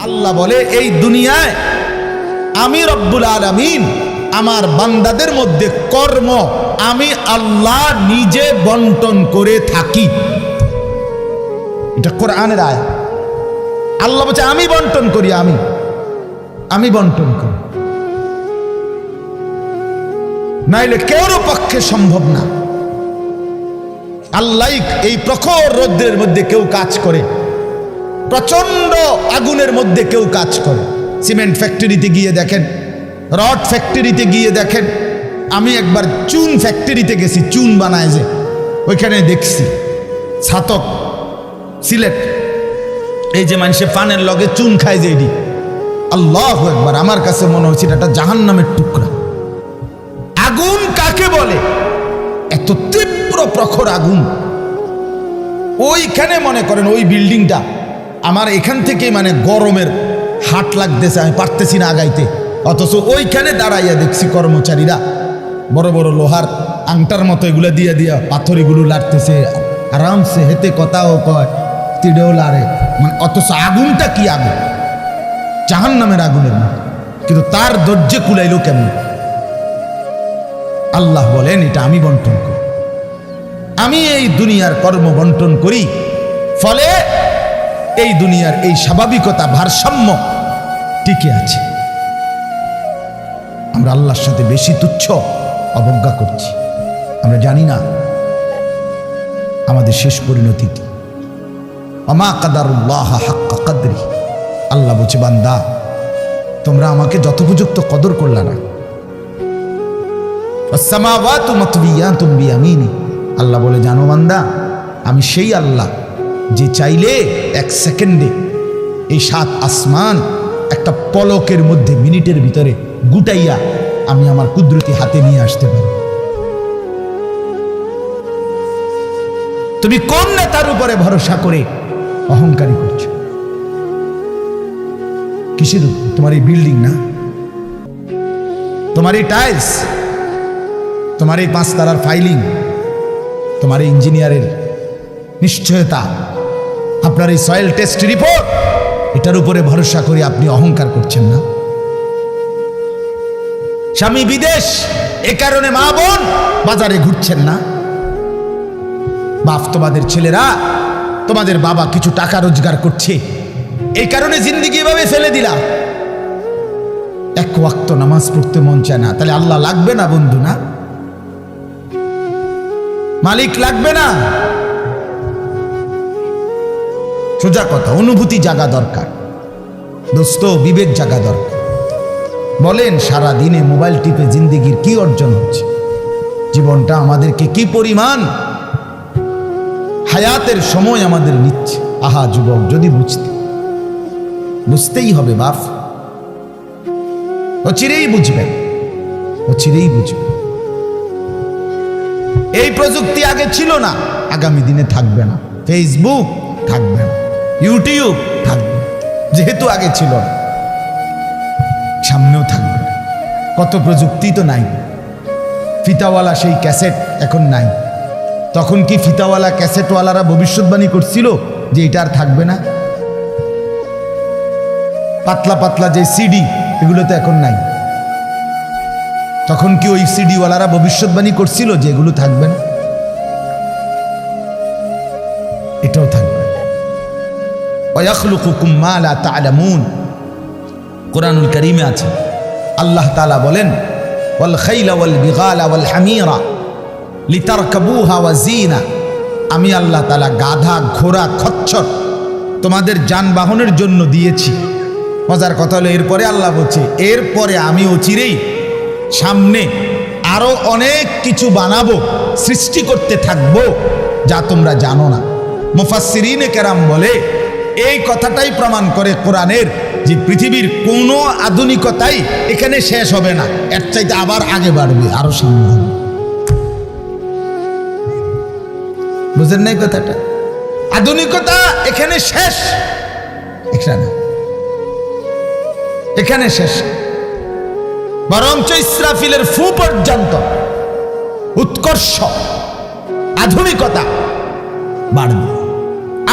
আল্লাহ বলে এই দুনিয়ায় আমি রব্বুল আলামিন আমার বান্দাদের মধ্যে কর্ম আমি আল্লাহ নিজে বন্টন করে থাকি। এটা কোরআনের আয়াত। আল্লাহ বলছে আমি বন্টন করি, আমি বন্টন করি, নাইলে কেউর পক্ষে সম্ভব না। আল্লাহ এই প্রখর রৌদ্রের মধ্যে কেউ কাজ করে, প্রচন্ড আগুনের মধ্যে কেউ কাজ করে। সিমেন্ট ফ্যাক্টরিতে গিয়ে দেখেন, রড ফ্যাক্টরিতে গিয়ে দেখেন। আমি একবার চুন ফ্যাক্টরিতে গেছি, চুন বানায় যে, ওইখানে দেখছি ছাতক সিলেট, এই যে মানুষে পানের লগে চুন খায় যে, এটি আল্লাহু আকবার, আমার কাছে মনে হচ্ছে এটা জাহান্নামের টুকরা। আগুন কাকে বলে? এত তীব্র প্রখর আগুন। ওইখানে মনে করেন ওই বিল্ডিংটা আমার এখান থেকে মানে গরমের হাট লাগতেছে, আমি পারতেছি না আগাইতে, অথচ ওইখানে দাঁড়াইয়া দেখছি কর্মচারীরা বড় বড় লোহার আংটার মতো এগুলো দিয়ে দিয়া পাথর এগুলো লাড়তেছে আরামসে, হেতে কথাও কয়, তিড়েও লাড়ে, মানে অথচ আগুনটা কি আগুন, জাহান্নামের আগুনের মতো, কিন্তু তার ধৈর্য কুলাইলো কেমন? আল্লাহ বলেন এটা আমি বন্টন করি, আমি এই দুনিয়ার কর্ম বন্টন করি, ফলে এই দুনিয়ার এই স্বাভাবিকতা ভারসাম্য টিকে আছে। আমরা আল্লাহর সাথে বেশি তুচ্ছ অবজ্ঞা করছি, আমরা জানি না আমাদের শেষ পরিণতি কি। ওমা কাদারুল্লাহ হাক্কা কদরি, আল্লাহ বলছে বান্দা তোমরা আমাকে যথোপযুক্ত কদর করলা না। আসসামাওয়াতু মাতবিয়াতুম বিয়ামিনি, আল্লাহ বলে জানো বান্দা আমি সেই আল্লাহ যে চাইলে এক সেকেন্ডে এই 7 আসমান একটা পলকের মধ্যে মিনিটের ভিতরে গুটাইয়া আমি আমার কুদরতি হাতে নিয়ে আসতে পারি। তুমি কোন নেতার উপরে ভরসা করে অহংকারী করছো? কিসের? তোমার এই বিল্ডিং না, তোমার এই টাইলস, তোমার এই 5 তারার ফাইলিং, তোমার এই ইঞ্জিনিয়ারের নিশ্চয়তা, আপনার এই সয়েল টেস্ট রিপোর্ট, এটার উপরে ভরসা করে আপনি অহংকার করছেন না? স্বামী বিদেশ, এ কারণে মা বোন বাজারে ঘুরছেন না? বাস্তবাদের ছেলেরা, তোমাদের বাবা কিছু টাকা রোজগার করছে, এই কারণে জিন্দেগি এভাবে ফেলে দিলা। এক ওয়াক্ত নামাজ পড়তে মন চায় না, তাহলে আল্লাহ লাগবে না বন্ধু? না, মালিক লাগবে না? সোজা কথা, অনুভূতি জাগা দরকার দোস্ত, বিবেক জাগা দরকার। বলেন সারা দিনে মোবাইল টিপে জিন্দেগির কি অর্জন হচ্ছে? জীবনটা আমাদেরকে কি পরিমাণ হায়াতের সময় আমাদের নিচ্ছে। আহা যুবক, যদি বুঝতেই হবে বাপ, অচিরেই বুঝবেন, অচিরেই বুঝবেন। এই প্রযুক্তি আগে ছিল না, আগামী দিনে থাকবে না। ফেসবুক থাকবে না, ইউটিউব থাকবে, যেহেতু আগে ছিল না, সামনেও থাকবে না। কত প্রযুক্তি তো নাই। ফিতাওয়ালা সেই ক্যাসেট এখন নাই। তখন কি ফিতাওয়ালা ক্যাসেটওয়ালারা ভবিষ্যৎবাণী করছিল যে এটা আর থাকবে না? পাতলা পাতলা যে সিডি, এগুলো তো এখন নাই। তখন কি ওই সিডিওয়ালারা ভবিষ্যৎবাণী করছিল যে এগুলো থাকবে না? এটাও থাকবে। ওয়াখলুকুকুম মা লা তা'লামুন, কুরআনুল কারীমে আছে আল্লাহ তাআলা বলেন ওয়াল খাইলা ওয়াল বিগালা ওয়াল হামিরা লিতারকাবুহা ওয়া জিনা, আমি আল্লাহ তাআলা গাধা, ঘোড়া, খচ্চর তোমাদের যানবাহনের জন্য দিয়েছি। মজার কথা হলো এরপরে আল্লাহ বলছে এরপরে আমি অচিরেই সামনে আরো অনেক কিছু বানাবো, সৃষ্টি করতে থাকবো যা তোমরা জানো না। মুফাসসিরিনে কেরাম বলে এই কথাটাই প্রমাণ করে কোরআনের যে পৃথিবীর কোনো আধুনিকতাই এখানে শেষ হবে না, এর চাইতে আবার আগে বাড়বে, আরো সামনে হবে। বুঝেন নাই কথাটা? আধুনিকতা এখানে শেষ, এখানে শেষ, বরঞ্চ ইসরাফিলের ফু পর্যন্ত উৎকর্ষ আধুনিকতা বাড়বে,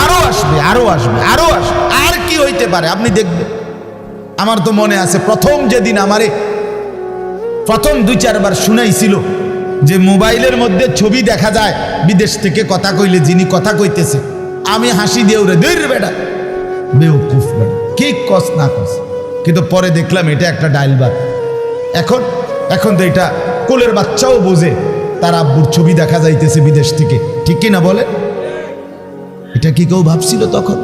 আরো আসবে, আরো আসবে, আরো আসবে। আর কি হইতে পারে আপনি দেখবেন। আমার তো মনে আছে প্রথম যেদিন আমারে প্রথম 2-4 বার শুনাইছিল যে মোবাইলের মধ্যে ছবি দেখা যায় বিদেশ থেকে কথা কইলে, যিনি কথা কইতেছে, আমি হাসি দিয়ে উড়ে দূর বেটা বেউকুফ বেটা, কি কস না কস। কিন্তু পরে দেখলাম এটা একটা ডায়ালবার। এখন তো এটা কোলের বাচ্চাও বোঝে তার আব্বুর ছবি দেখা যাইতেছে বিদেশ থেকে, ঠিক কি না বলে? এটা কি কেউ ভাবছিল তখন?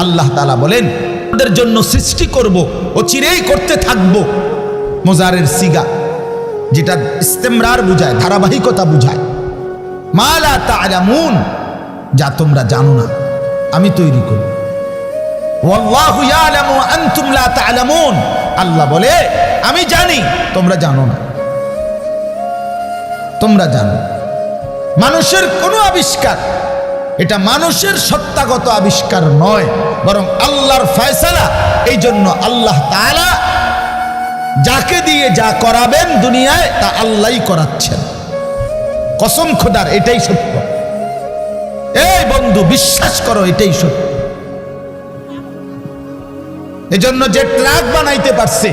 আল্লাহ তাআলা বলেন তাদের জন্য সৃষ্টি করব, ও চিরেই করতে থাকবো। মোজারের সিগা, যেটা ইস্তেমরার বুঝায়, ধারাবাহিকতা বুঝায়। মা লা তা'লামুন, যা তোমরা জানো না আমি তৈরি করব। ওয়াল্লাহু ইয়ালামু ওয়া আনতুম লা তা'লামুন, আল্লাহ বলে আমি জানি তোমরা জানো না। তোমরা জানো মানুষের কোনো আবিষ্কার, এটা মানুষের সত্তাগত আবিষ্কার নয়, বরং আল্লাহর ফয়সালা। এই জন্য আল্লাহ তাআলা যাকে দিয়ে যা করাবেন দুনিয়ায় তা আল্লাহই করাচ্ছেন। কসম খোদার, এটাই সত্য। এই বন্ধু বিশ্বাস করো, এটাই সত্য। এজন্য যে ট্রাক বানাইতে পারছে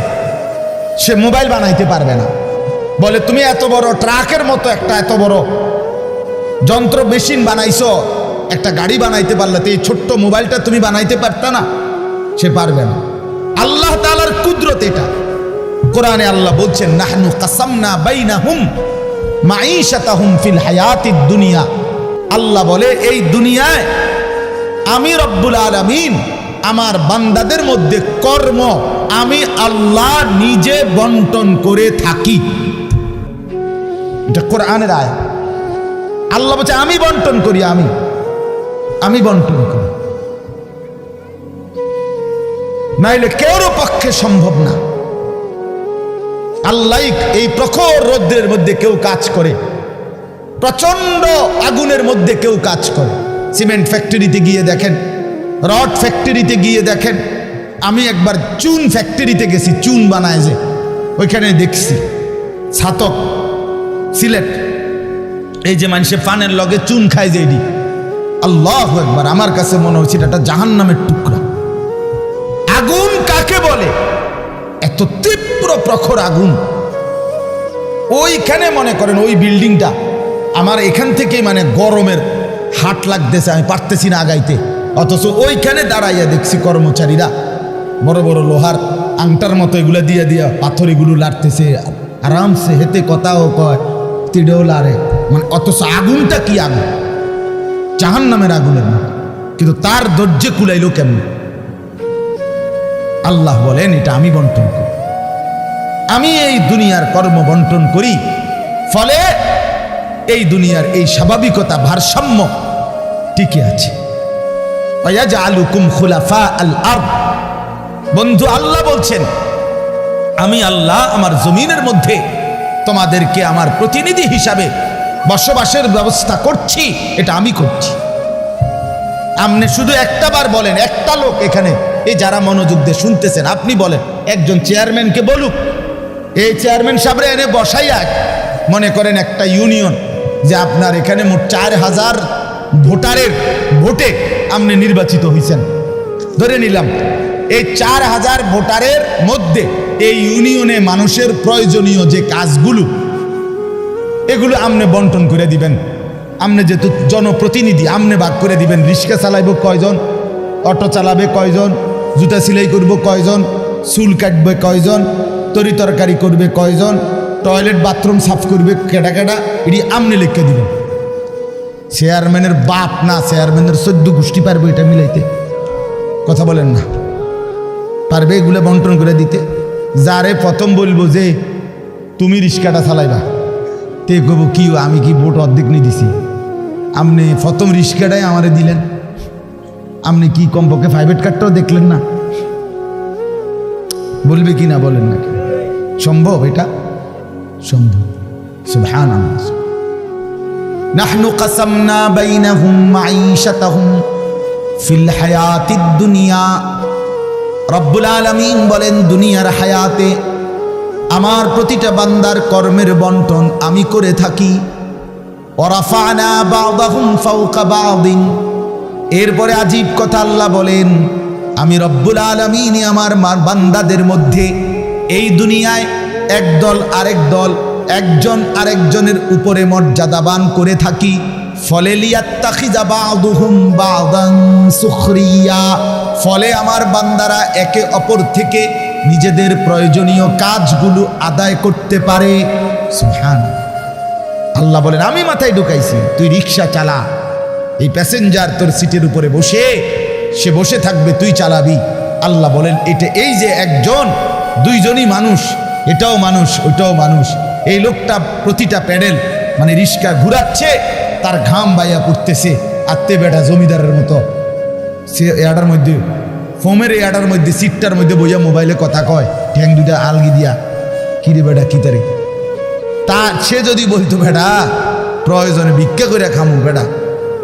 সে মোবাইল বানাইতে পারবে না। বলে তুমি এত বড় ট্রাকের মতো একটা এত বড় যন্ত্র মেশিন বানাইছো, একটা গাড়ি বানাইতে পারলে তো এই ছোট্ট মোবাইলটা তুমি বানাইতে পারতা না? সে পারবে না। আল্লাহ তাআলার কুদরত এটা। কোরআনে আল্লাহ বলছেন নাহনু কাসামনা বাইনাহুম মাঈশাতাহুম ফিল হায়াতিদ দুনিয়া। আল্লাহ বলে এই দুনিয়ায় আমি রব্বুল আলামিন আমার বান্দাদের মধ্যে কর্ম আমি আল্লাহ নিজে বন্টন করে থাকি। এটা কোরআনের আয়াত। আল্লাহ বলছে আমি বন্টন করি, আমি বন্টন করি, নাইলে কেউর পক্ষে সম্ভব না। আল্লাহ এই প্রখর রৌদ্রের মধ্যে কেউ কাজ করে, প্রচন্ড আগুনের মধ্যে কেউ কাজ করে। সিমেন্ট ফ্যাক্টরিতে গিয়ে দেখেন, রড ফ্যাক্টরিতে গিয়ে দেখেন। আমি একবার চুন ফ্যাক্টরিতে গেছি, চুন বানায় যে, ওইখানে দেখছি ছাতক সিলেট, এই যে মানুষে পানের লগে চুন খায় যে, এটি আল্লাহু আকবার, আমার কাছে মনে হচ্ছে এটা জাহান্নামের টুকরা। আগুন কাকে বলে? এত তীব্র প্রখর আগুন। ওইখানে মনে করেন ওই বিল্ডিংটা আমার এখান থেকেই মানে গরমের হাট লাগতেছে, আমি পারতেছি না আগাইতে। অথচ ওইখানে দাঁড়াইয়া দেখছি কর্মচারীরা বড় বড় লোহার আংটার মতো এগুলো দিয়ে দিয়া পাথর এগুলো লাড়তেছে, আরামসে হেতে কথাও কয়, তিড়েও লাড়ে। মানে অথচ আগুনটা কি আগুন, জাহান্নামের আগুনের মতো। কিন্তু তার ধৈর্য কুলাইলো কেমন? আল্লাহ বলেন এটা আমি বন্টন করি, আমি এই দুনিয়ার কর্ম বন্টন করি। ফলে এই দুনিয়ার এই স্বাভাবিকতা ভারসাম্য টিকে আছে। ওয়াজআলুকুম খুলাফা আল আরদ। বন্ধু আল্লাহ বলছেন আমি আল্লাহ আমার জমিনের মধ্যে তোমাদেরকে আমার প্রতিনিধি হিসাবে বসবাসের ব্যবস্থা করছি, এটা আমি করছি। আপনি শুধু একটা বার বলেন, একটা লোক এখানে এই যারা মনোযোগ দিয়ে শুনতেছেন, আপনি বলেন একজন চেয়ারম্যানকে বলুক, এই চেয়ারম্যান সাহেবরা এনে বসাইয়া, মনে করেন একটা ইউনিয়ন যে আপনার এখানে মোট 4000 ভোটারের ভোটে আপনি নির্বাচিত হয়েছেন, ধরে নিলাম এই 4000 ভোটারের মধ্যে এই ইউনিয়নে মানুষের প্রয়োজনীয় যে কাজগুলো এগুলো আপনি বন্টন করে দিবেন। আপনি যেহেতু জনপ্রতিনিধি, আপনি ভাগ করে দিবেন। রিক্সা চালাইব কয়জন, অটো চালাবে কয়জন, জুতা সেলাই করব কয়জন, চুল কাটবে কয়জন, তরি তরকারি করবে কয়জন, টয়লেট বাথরুম সাফ করবে কেডা কেডা, এটি আপনি লিখে দিবেন। চেয়ারম্যানের বাপ না, চেয়ারম্যানের 14 গোষ্ঠী পারবে এটা মিলাইতে? কথা বলেন না, পারবে এগুলো বন্টন করে দিতে? যারে প্রথম বলবো যে তুমি রিক্সাটা চালাইবা, তে কব কি আমি কি ভোট অর্ধেক নিয়ে দিছি, আপনি প্রথম রিক্সাটাই আমারে দিলেন, আপনি কি কমপক্ষে প্রাইভেট কার্ডটাও দেখলেন না? বলবে কি না বলেন না? সম্ভব? এটা সম্ভব। সুবহানাল্লাহ। নাহনু কাসামনা বাইনাহুম মাঈশাতাহুম ফিল হায়াতিদ দুনিয়া। রব্বুল আলামিন বলেন দুনিয়ার হায়াতে আমার প্রতিটা বান্দার কর্মের বন্টন আমি করে থাকি। ওয়ারাফা'না বা'দাহুম ফাওকা বা'দিন, এরপরে আজীব কথা আল্লাহ বলেন, আমি রব্বুল আলামিন আমার বান্দাদের মধ্যে এই দুনিয়ায় একদল আরেক দল, একজন আরেকজনের উপরে মর্যাদাবান করে থাকি। ফলে লিয়াত্তাখিযা বা'দুহুম বা'দান সুখরিয়া, ফলে আমার বান্দারা একে অপর থেকে নিজেদের প্রয়োজনীয় কাজগুলো আদায় করতে পারে। সুবহানাল্লাহ। আল্লাহ বলেন, আমি মাথায় ঢুকাইছি, তুই রিক্সা চালা, এই প্যাসেঞ্জার তোর সিটের উপরে বসে, সে বসে থাকবে, তুই চালাবি। আল্লাহ বলেন, এটা এই যে একজন দুইজনই মানুষ, এটাও মানুষ ওইটাও মানুষ। এই লোকটা প্রতিটা প্যাডেল মানে রিক্সা ঘুরাচ্ছে, তার ঘাম বাইয়া পড়তেছে, আত্মে বেটা জমিদারের মতো সে এয়াটার মধ্যে, ফোমের এয়াটার মধ্যে, সিটটার মধ্যে বইয়া মোবাইলে কথা কয়, ঠ্যাং দুটা আলগি দিয়া, কিরে বেটা কি তারে। তা সে যদি বলতো, বেটা প্রয়োজনে ভিক্ষা করে খামু বেটা,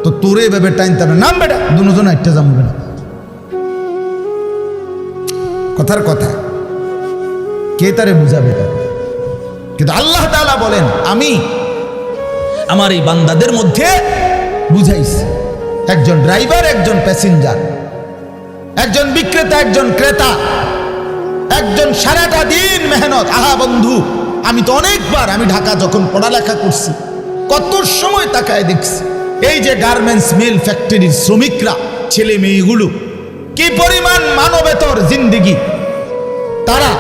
তো তোরে এভাবে টাইনতে হবে, নাম বেটা দুজন একটা যাবো বেটা। কথার কথা, কে তারে বুঝাবে? কিন্তু আল্লাহ তাআলা বলেন, আমি আমার এই বান্দাদের মধ্যে বুঝাইছি, একজন ড্রাইভার, একজন প্যাসেঞ্জার, একজন বিক্রেতা, একজন ক্রেতা, একজন সারাটা দিন মেহনত। আহা বন্ধু, আমি তো অনেকবার, আমি ঢাকা যখন পড়ালেখা করছি, কত সময় তাকায় দেখছি এই যে গার্মেন্টস মিল ফ্যাক্টরির শ্রমিকরা, ছেলে মেয়েগুলো, কি পরিমাণ মানবেতর জিন্দেগি। তারা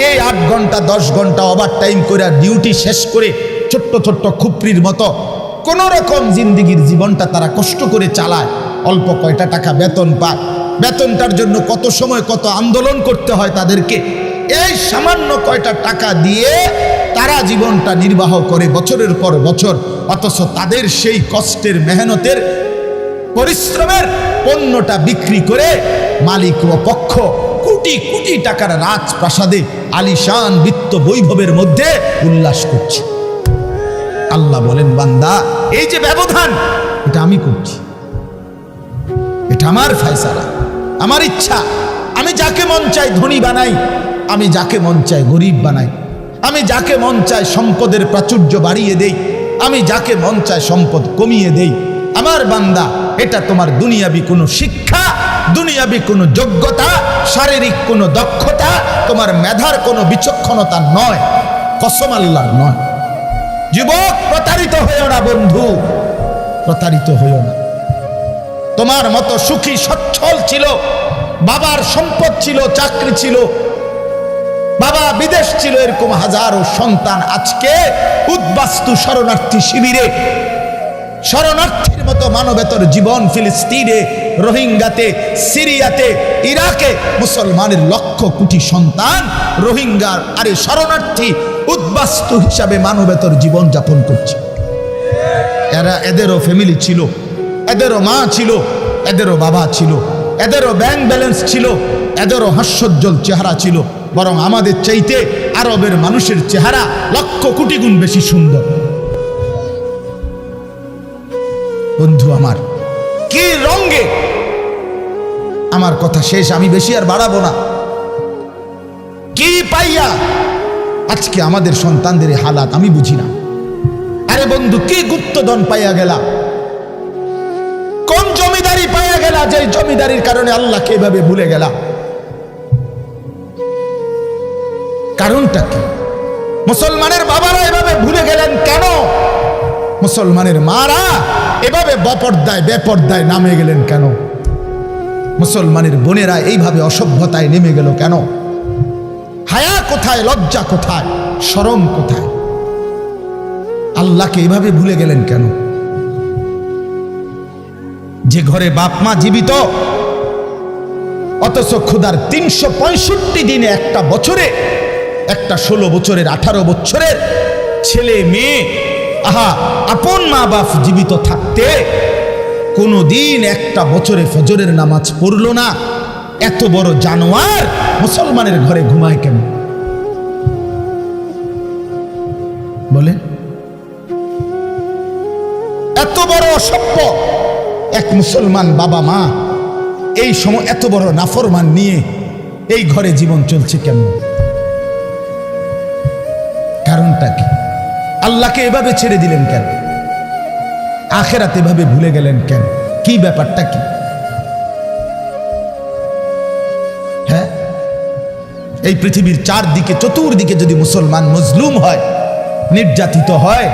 এই 8 ঘন্টা 10 ঘন্টা ওভার টাইম করে ডিউটি শেষ করে ছোট্ট ছোট্ট খুপরির মতো কোন রকম জিন্দেগির জীবনটা তারা কষ্ট করে চালায়। অল্প কয়টা টাকা বেতন পায়, বেতনটার জন্য কত সময় কত আন্দোলন করতে হয় তাদেরকে। এই সামান্য কয়টা টাকা দিয়ে তারা জীবনটা নির্বাহ করে বছরের পর বছর, অথচ তাদের সেই কষ্টের মেহনতের পরিশ্রমের পণ্যটা বিক্রি করে মালিক ও পক্ষ কোটি কোটি টাকার রাজপ্রাসাদে আলিশান বিত্ত বৈভবের মধ্যে উল্লাস করছে। আল্লাহ বলেন, বান্দা এই যে ব্যবধান, এটা আমি করছি, এটা আমার ফয়সালা, আমার ইচ্ছা। আমি যাকে মন চাই ধনী বানাই, আমি যাকে মন চাই গরিব বানাই, আমি যাকে মন চাই সম্পদের প্রাচুর্য বাড়িয়ে দেই, আমি যাকে মন চাই সম্পদ কমিয়ে দেই। আমার বান্দা, এটা তোমার দুনিয়াবি কোনো শিক্ষা, দুনিয়াবি কোনো যোগ্যতা, শারীরিক কোনো দক্ষতা, তোমার মেধার কোনো বিচক্ষণতা নয়, কসম আল্লাহর নয়। যুবক, প্রতারিত হইও না বন্ধু, প্রতারিত হইও না। তোমার মতো সুখী সচ্ছল ছিল, বাবার সম্পদ ছিল, চাকরি ছিল, বাবা বিদেশ ছিল, এরকম হাজারো সন্তান আজকে উদ্বাস্তু শরণার্থী শিবিরে, শরণার্থীর মতো মানবেতর জীবন ফিলিস্তিনে, রোহিঙ্গাতে, সিরিয়াতে, ইরাকে মুসলমানের লক্ষ কোটি সন্তান রোহিঙ্গার আরে শরণার্থী উদ্বাস্তু হিসাবে মানবেতর জীবন যাপন করছে। এদেরও ফ্যামিলি ছিল, এদেরও মা ছিল, এদেরও বাবা ছিল, এদেরও ব্যাংক ব্যালেন্স ছিল, এদেরও হাস্যোজ্জ্বল চেহারা ছিল। বরং আমাদের চাইতে আরবের মানুষের চেহারা লক্ষ কোটি গুণ বেশি সুন্দর। বন্ধু আমার, কি রঙে, আমার কথা শেষ, আমি বেশি আর বাড়াবো না। কি পাইয়া আজকে আমাদের সন্তানদের হালাত আমি বুঝি না। আরে বন্ধু, কি গুপ্তধন পাইয়া গেলা, কোন জমিদারি পাইয়া গেলা, যে জমিদারির কারণে আল্লাহকে এভাবে ভুলে গেলা? কারণটা কি? মুসলমানের বাবারা এভাবে ভুলে গেলেন কেন? মুসলমানের মারা এভাবে বেপর্দায় নামে গেলেন কেন? মুসলমানের বোনেরা এইভাবে অসভ্যতায় নেমে গেল কেন? হায়া কোথায়, লজ্জা কোথায়, শরম কোথায়? আল্লাহকে এভাবে ভুলে গেলেন কেন? যে ঘরে বাপ মা জীবিত, অথচ ক্ষুধার 365 দিনে, একটা বছরে, একটা 16 বছরের 18 বছরের ছেলে মেয়ে, আহা, আপন মা বাপ জীবিত থাকতে কোনদিন একটা বছরে ফজরের নামাজ পড়লো না। এত বড় জানোয়ার মুসলমানের ঘরে ঘুমায় কেন? বলে এত বড় অসভ্য এক মুসলমান বাবা মা এই সময় এত বড় নাফরমান নিয়ে এই ঘরে জীবন চলছে কেন? কারণটা কি? আল্লাহকে এভাবে ছেড়ে দিলেন কেন? আখেরাত এভাবে ভুলে গেলেন কেন? কি ব্যাপারটা কি? এই পৃথিবীর চারদিকে চতুর্দিকে যদি মুসলমান মজলুম হয়, নির্যাতিত হয়,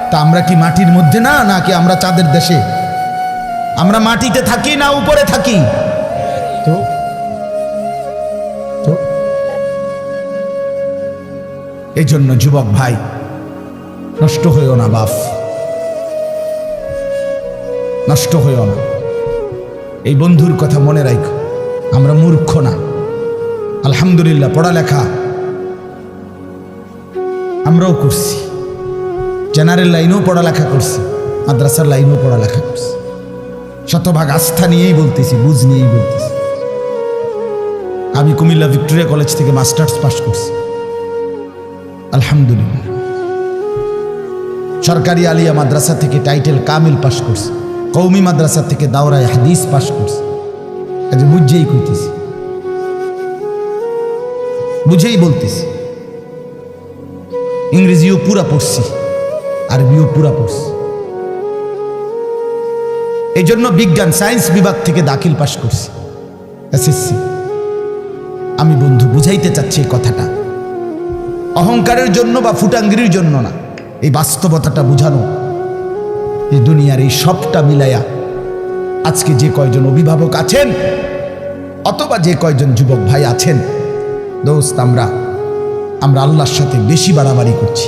তা আমরা কি মাটির মধ্যে না, নাকি আমরা চাঁদের দেশে? আমরা মাটিতে থাকি না উপরে থাকি? তো এই জন্য যুবক ভাই, নষ্ট হইও না বাপ, নষ্ট হইও না। এই বন্ধুর কথা মনে রাখো, আমরা মূর্খ না। আলহামদুলিল্লাহ, পড়ালেখা আমরাও করছি, জেনারেল লাইনেও পড়ালেখা করছি, মাদ্রাসার লাইনেও পড়ালেখা করছি। শতভাগ আস্থা নিয়েই বলতেছি, বুঝ নিয়েই বলতেছি। আমি কুমিল্লা ভিক্টোরিয়া কলেজ থেকে মাস্টার্স পাস করছি, আলহামদুলিল্লাহ। সরকারি আলিয়া মাদ্রাসা থেকে টাইটেল কামিল পাস করছি, কৌমি মাদ্রাসা থেকে দাওরায়ে হাদিস পাস করছি। আজ বুঝেই কইতেছি, বুঝেই বলতেছি। ইংরেজিও পুরা পড়ছি, আরবিও পুরা পড়ছি। এই জন্য বিজ্ঞান সায়েন্স বিভাগ থেকে দাখিল পাস করছি, এসএসসি। আমি বন্ধু বুঝাইতে চাচ্ছি এই কথাটা অহংকারের জন্য বা ফুটাঙ্গিরির জন্য না, এই বাস্তবতাটা বুঝানো। এই দুনিয়ার এই সবটা মিলাইয়া আজকে যে কয়জন অভিভাবক আছেন অথবা যে কয়জন যুবক ভাই আছেন, দোস্ত, আমরা আল্লাহর সাথে বেশি বাড়াবাড়ি করছি।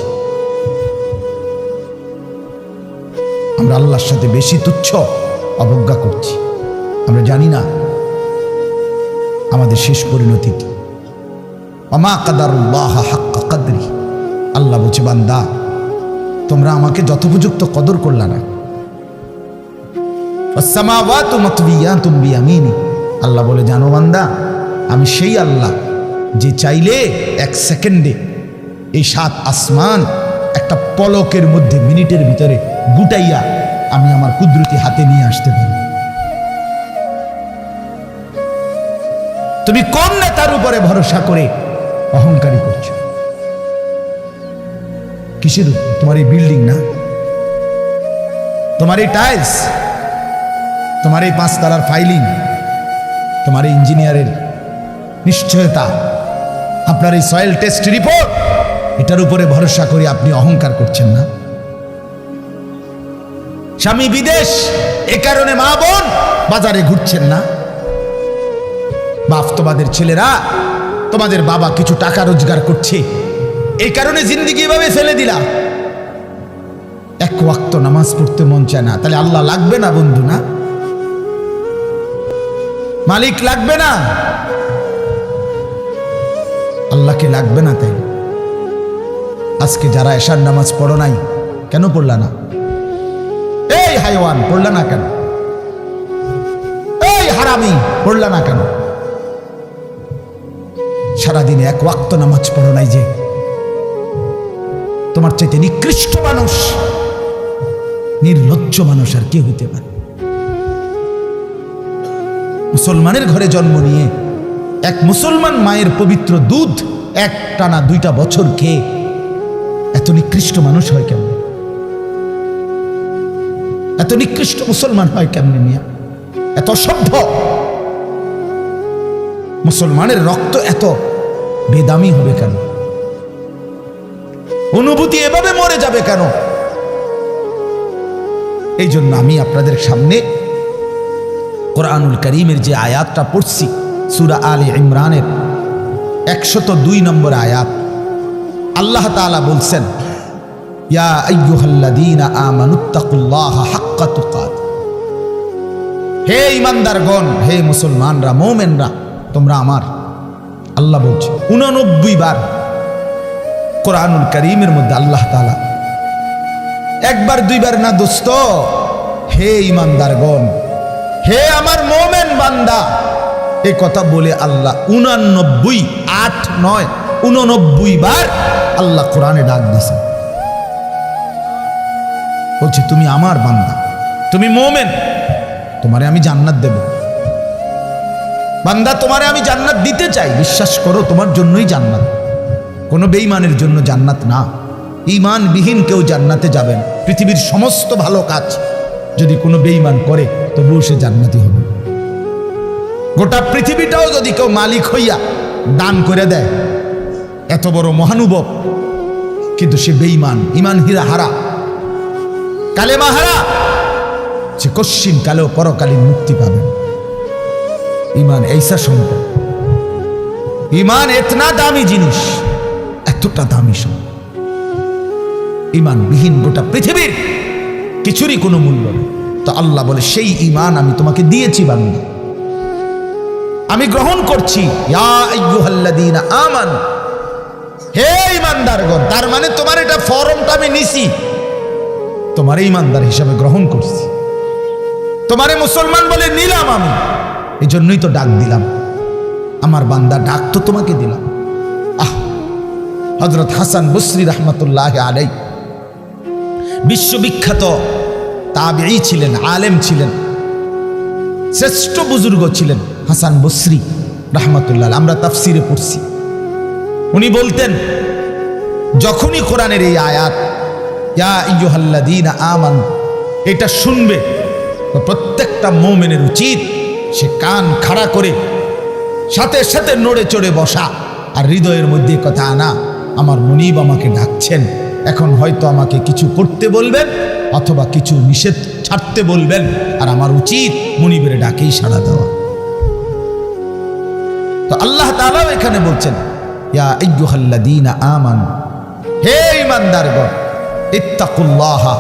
আমরা আল্লাহর সাথে বেশি তুচ্ছ অবজ্ঞা করছি। আমরা জানি না আমাদের শেষ পরিণতি কি। ওমা কাদারুল্লাহ হাক্কা কদরি, আল্লাহ বলছে, বান্দা তোমরা আমাকে যথোপযুক্ত কদর করলা না। ওয়াসসামাওয়াতু মাতবিয়াতুম বিয়ামিনি, আল্লাহ বলে, জানো বান্দা, আমি সেই আল্লাহ যে চাইলে এক সেকেন্ডে এই 7 আসমান একটা পলকের মধ্যে, মিনিটের ভিতরে গুটাইয়া আমি আমার কুদরতি হাতে নিয়ে আসতে পারি। তুমি কোন নেতার উপরে ভরসা করে অহংকারী করছো? কিসের? তোমার এই বিল্ডিং না, তোমার এই টাইলস, তোমার এই 5 তলার ফাইলিং, তোমার এই ইঞ্জিনিয়ারের নিশ্চয়তা, আপনার এই সয়েল টেস্ট রিপোর্ট, এটার উপরে ভরসা করে আপনি অহংকার করছেন না? স্বামী বিদেশ, এ কারণে মা বোন বাজারে ঘুরছেন না? বাস্তবাদের ছেলেরা, তোমাদের বাবা কিছু টাকা রোজগার করছে, এই কারণে জিন্দেগি এভাবে ফেলে দিলা। এক ওয়াক্ত নামাজ পড়তে মন চায় না, তাহলে আল্লাহ লাগবে না বন্ধু? না, মালিক লাগবে না? আল্লাহকে লাগবে না? তাই আজকে যারা এশার নামাজ পড়ো নাই, কেন পড়লা না? এই হাইওয়ান, পড়লা না কেন? এই হারামি, পড়লা না কেন? সারাদিনে এক ওয়াক্ত নামাজ পড়ো নাই যে? তোমার চাইতে নিকৃষ্ট মানুষ, নির্লজ্জ মানুষ আর কে হইতে পারে? মুসলমানের ঘরে জন্ম নিয়ে এক মুসলমান মায়ের পবিত্র দুধ এক টানা 2টা বছর খেয়ে এত নিকৃষ্ট মানুষ হয় কেমন? এত নিকৃষ্ট মুসলমান হয় কেমনে মিয়া? এত সভ্য মুসলমানের রক্ত এত বেদামি হবে কেন? অনুভূতি এভাবে মরে যাবে কেন? এই জন্য আমি আপনাদের সামনে কোরআনুল কারীমের যে আয়াতটা পড়ছি, সূরা আলে ইমরানের 102 নম্বর আয়াত, আল্লাহ তাআলা বলছেন, ইয়া আইয়ুহাল্লাযীনা আমানুত্তাকুল্লাহা হাক্কা তুকাত, হে ঈমানদারগণ, হে মুসলমানরা, মুমিনরা, তোমরা আমার, আল্লাহ বলছে 89 বার কোরআনুল কারীমের মধ্যে আল্লাহ তাআলা, একবার দুইবার না দোস্ত, হে ঈমানদারগণ, হে আমার মুমিন বান্দা, এই কথা বলে আল্লাহ 89, 8, 9, 89 বার আল্লাহ কোরআনে ডাক দিয়েছে। বলছে, তুমি আমার বান্দা, তুমি মুমিন, তোমারে আমি জান্নাত দেব। বান্দা, তোমারে আমি জান্নাত দিতে চাই, বিশ্বাস করো, তোমার জন্যই জান্নাত, কোনো বেঈমানের জন্য জান্নাত না। ঈমানবিহীন কেউ জান্নাতে যাবেন। পৃথিবীর সমস্ত ভালো কাজ যদি কোনো বেঈমান করে, তবুও সে জান্নাতি হবে। গোটা পৃথিবীটাও যদি কেউ মালিক হইয়া দান করে দেয়, এত বড় মহানুভব, কিন্তু সে বেঈমান, ইমান হীরা হারা, কালেমা হারা, সে কশ্চিন কালেও পরকালীন মুক্তি পাবেন। ইমান এইসা সম্পদ, ইমান এতনা দামি জিনিস, এতটা দামি সম্পদ। ইমান বিহীন গোটা পৃথিবীর কিছুরই কোনো মূল্য নেই। তো আল্লাহ বলে সেই ইমান আমি তোমাকে দিয়েছি বান্দা, আমি গ্রহণ করছি। ইয়া আইয়ুহাল্লাযীনা আমানু, হে ঈমানদারগণ। তার মানে তোমার এটা ফরমটা আমি নিছি, তোমার ঈমানদার হিসাবে গ্রহণ করছি, তোমারে মুসলমান বলে নিলাম আমি। এই জন্যই তো ডাক দিলাম, আমার বান্দা, ডাক তো তোমাকে দিলাম। হযরত হাসান বসরি রাহমাতুল্লাহি আলাইহি বিশ্ববিখ্যাত তাবিঈ ছিলেন, আলেম ছিলেন, শ্রেষ্ঠ বুজুর্গ ছিলেন হাসান বসরি রাহমাতুল্লাহ। আমরা তাফসিরে পড়ছি, উনি বলতেন যখনই কোরআনের এই আয়াত ইয়া আইয়ুহাল্লাযীনা আমানু এটা শুনবে, প্রত্যেকটা মুমিনের উচিত সে কান খাড়া করে সাথে সাথে নড়ে চড়ে বসা, আর হৃদয়ের মধ্যে কথা আনা, আমার মুনিব আমাকে ডাকছেন, এখন হয়তো আমাকে কিছু করতে বলবেন অথবা কিছু নিষেধ ছাড়তে বলবেন, আর আমার উচিত মুনিবের ডাকেই সাড়া দেওয়া। তো আল্লাহ তাআলা এখানে বলছেন ইয়া আইয়ুহাল্লাযীনা আমানু, হে ঈমানদারগণ, ইত্তাকুল্লাহা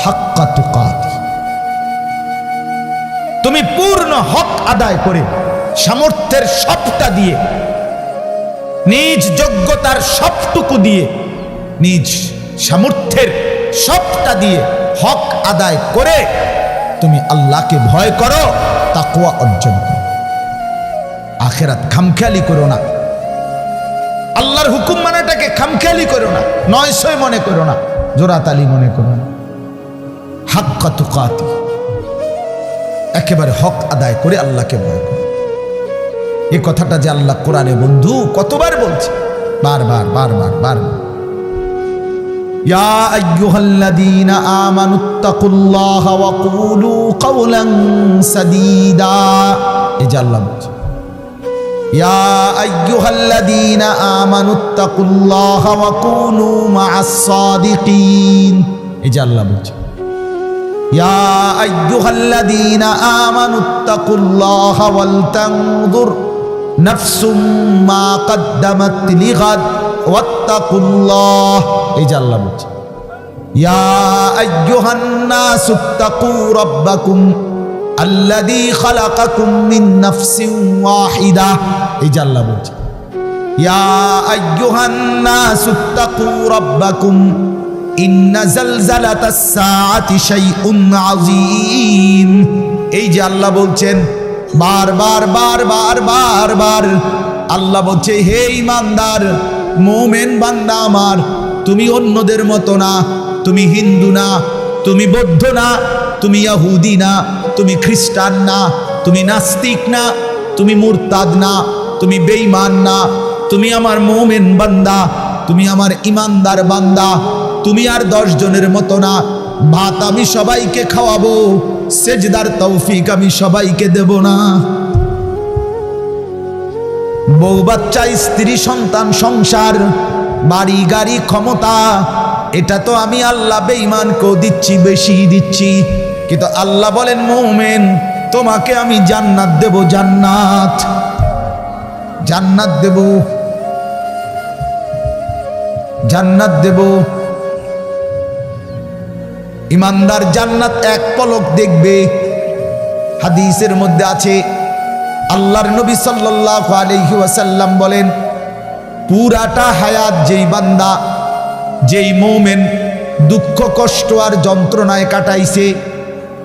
হাক্কা তুকাতিহ, তুমি পূর্ণ হক আদায় করে সামর্থ্যের সবটা দিয়ে, নিজ যোগ্যতার সবটুকু দিয়ে, নিজ সামর্থ্যের সবটা দিয়ে হক আদায় করে তুমি আল্লাহকে ভয় করো, তাকওয়া অর্জন করো। আখিরাত খামখেয়ালি করো না, আল্লাহর হুকুম মানাটাকে খামখেয়ালি করো না, নয়সয় মনে করো না, জোরাতালি মনে করো না। হাক্কা তুকাতিহ, একেবারে হক আদায় করে আল্লাহকে ভয় করো। এই কথাটা যে আল্লাহ কোরআনে বন্ধু কতবার বলছে, বারবার বারবার বারবার। ইয়া আইয়ুহাল্লাযীনা আমানুত্তাকুল্লাহা ওয়া কুলু কাওলান সাদীদা, এই যে আল্লাহ বলছে ইয়া আইয়ুহাল্লাযীনা আমানুত্তাকুল্লাহা ওয়া কুনু মা'আস সাদিকিন, এই যে আল্লাহ বলছে ইয়া আইয়ুহাল্লাযীনা আমানুত্তাকুল্লাহা ওয়াল তানজুর নাফসুম মা কদ্দামাত লিগাদ ওয়াত্তাকুল্লাহ, এই যে আল্লাহ বলছে ইয়া আইয়ুহান নাসুত্তাকু রাব্বাকুম আল্লাযী খালাকাকুম মিন নাফসিন ওয়াহিদা, এই যে আল্লাহ বলছে ইয়া আইয়ুহান নাসুত্তাকু রাব্বাকুম ইন্না জালজালাতাস সাআতি শাইউন আযীম, এই যে আল্লাহ বলছেন বারবার বারবার বারবার। আল্লাহ বলছে হে ঈমানদার মুমিন বান্দা আমার, তুমি অন্যদের মতো না, তুমি হিন্দু না, তুমি বৌদ্ধ না, তুমি ইহুদি না, তুমি খ্রিস্টান না, তুমি নাস্তিক না, তুমি মুরতাদ না, তুমি বেঈমান না, তুমি আমার মুমিন বান্দা, তুমি আমার ঈমানদার বান্দা। তুমি আর 10 জনের মতো না, ভাত আমি সবাইকে খাওয়াবো, সেজদার তৌফিক আমি সবাইকে দেব না। বউ বাচ্চা, স্ত্রী সন্তান, সংসার, বাড়ি গাড়ি, ক্ষমতা, এটা তো আমি আল্লাহ বেঈমানকেও দিচ্ছি, বেশি দিচ্ছি। কিন্তু আল্লাহ বলেন মুমিন তোমাকে আমি জান্নাত দেব, জান্নাত, জান্নাত দেব, জান্নাত দেব। ঈমানদার জান্নাত এক পলক দেখবে। হাদিসের মধ্যে আছে আল্লাহর নবী সাল্লাল্লাহু আলাইহি ওয়াসাল্লাম বলেন পুরাটা হায়াত যেই বান্দা, যেই মুমিন দুঃখ কষ্ট আর যন্ত্রণায় কাটাইছে,